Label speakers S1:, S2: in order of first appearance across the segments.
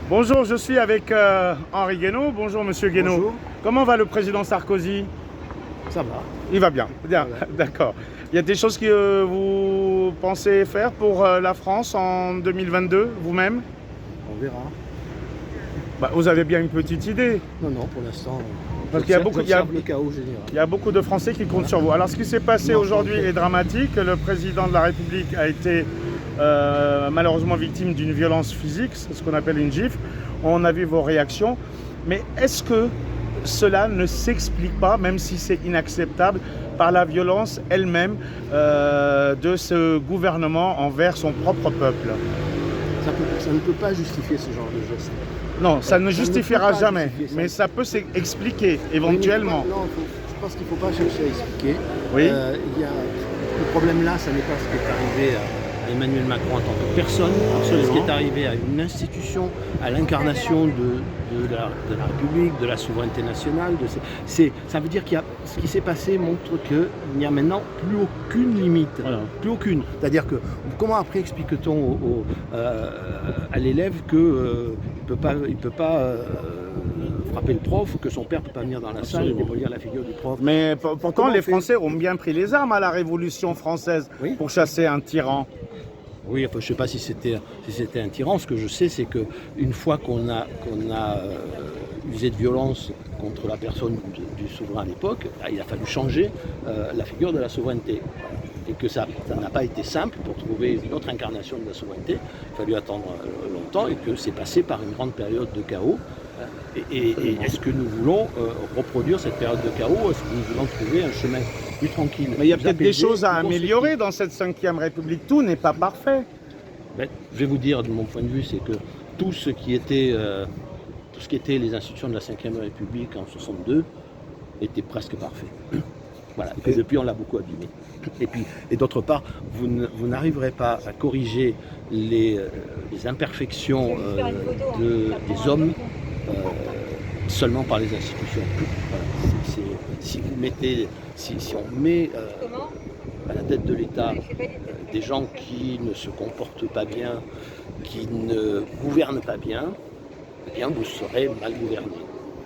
S1: Bonjour, je suis avec Henri Guénaud. Bonjour Monsieur Guénaud.
S2: Bonjour.
S1: Comment va le président Sarkozy?
S2: Ça va.
S1: Il va bien, bien,
S2: Ouais.
S1: d'accord. Il y a des choses que vous pensez faire pour la France en 2022, vous-même?
S2: On verra.
S1: Vous avez bien une petite idée.
S2: Non, pour l'instant,
S1: Parce qu'il y a beaucoup- il y a-
S2: j'observe le chaos général.
S1: Il y a beaucoup de Français qui comptent sur vous. Alors ce qui s'est passé
S2: Non,
S1: aujourd'hui
S2: ok.
S1: est dramatique. Le président de la République a été malheureusement victime d'une violence physique, c'est ce qu'on appelle une gifle. On a vu vos réactions. Mais est-ce que cela ne s'explique pas, même si c'est inacceptable, par la violence elle-même de ce gouvernement envers son propre peuple?
S2: Ça ne peut pas justifier ce genre de geste.
S1: Non, ça ne
S2: Ça ne
S1: justifiera
S2: peut pas
S1: jamais,
S2: justifier ça.
S1: mais ça peut s'expliquer éventuellement.
S2: Non, je pense qu'il ne faut pas chercher à expliquer.
S1: Oui.
S2: Le problème là, ça n'est pas ce qui est arrivé à Emmanuel Macron en tant que personne, ce qui est arrivé à une institution, à l'incarnation de la République, de la souveraineté nationale. Ça veut dire ce qui s'est passé montre qu'il n'y a maintenant plus aucune limite.
S1: Voilà.
S2: Plus aucune. C'est-à-dire que comment après explique-t-on à l'élève qu'il ne peut pas frapper le prof, que son père ne peut pas venir dans la salle et démolir la figure du prof?
S1: Mais pourtant,
S2: Comment
S1: les
S2: on fait?
S1: Français ont bien pris les armes à la Révolution française
S2: Oui.
S1: pour chasser un tyran.
S2: Oui, enfin, je ne sais pas si c'était un tyran. Ce que je sais, c'est qu'une fois qu'on a usé de violence contre la personne du souverain à l'époque, il a fallu changer la figure de la souveraineté. Et que ça n'a pas été simple pour trouver une autre incarnation de la souveraineté. Il a fallu attendre longtemps et que c'est passé par une grande période de chaos. Et est-ce que nous voulons reproduire cette période de chaos? Est-ce que nous voulons trouver un chemin plus tranquille?
S1: Mais il y a peut-être des
S2: apaisé,
S1: choses à
S2: plus
S1: améliorer dans cette 5e République. Tout n'est pas parfait.
S2: Ben, je vais vous dire, de mon point de vue, c'est que tout ce qui était les institutions de la Ve République en 62 était presque parfait. Voilà. Et que depuis, on l'a beaucoup abîmé. Et d'autre part, vous n'arriverez pas à corriger les imperfections des hommes seulement par les institutions. Voilà. Si on met à la tête de l'État des gens qui ne se comportent pas bien, qui ne gouvernent pas bien, eh bien vous serez mal gouverné.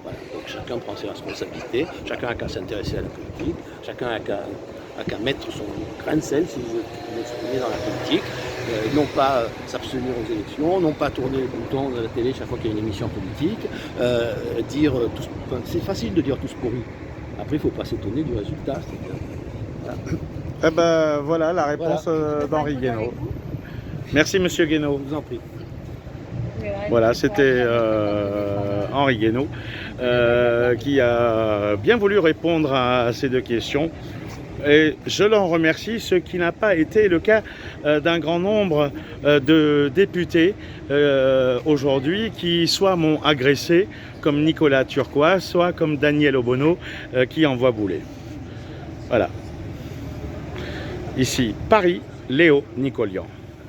S2: Voilà. Donc chacun prend ses responsabilités, chacun a qu'à s'intéresser à la politique, chacun a qu'à mettre son grain de sel, si vous m'exprimez, dans la politique, non pas s'abstenir aux élections, non pas tourner le bouton de la télé chaque fois qu'il y a une émission politique, c'est facile de dire tous pourris. Après, il ne faut pas s'étonner du résultat. Voilà.
S1: Eh ben voilà la réponse d'Henri Guénaud. Merci Monsieur Guénaud.
S2: Je vous en prie.
S1: Voilà, c'était Henri Guénaud qui a bien voulu répondre à ces deux questions. Et je l'en remercie, ce qui n'a pas été le cas d'un grand nombre de députés aujourd'hui qui soit m'ont agressé, comme Nicolas Turquois, soit comme Daniel Obono qui envoie bouler. Voilà. Ici, Paris, Léo Nicolian.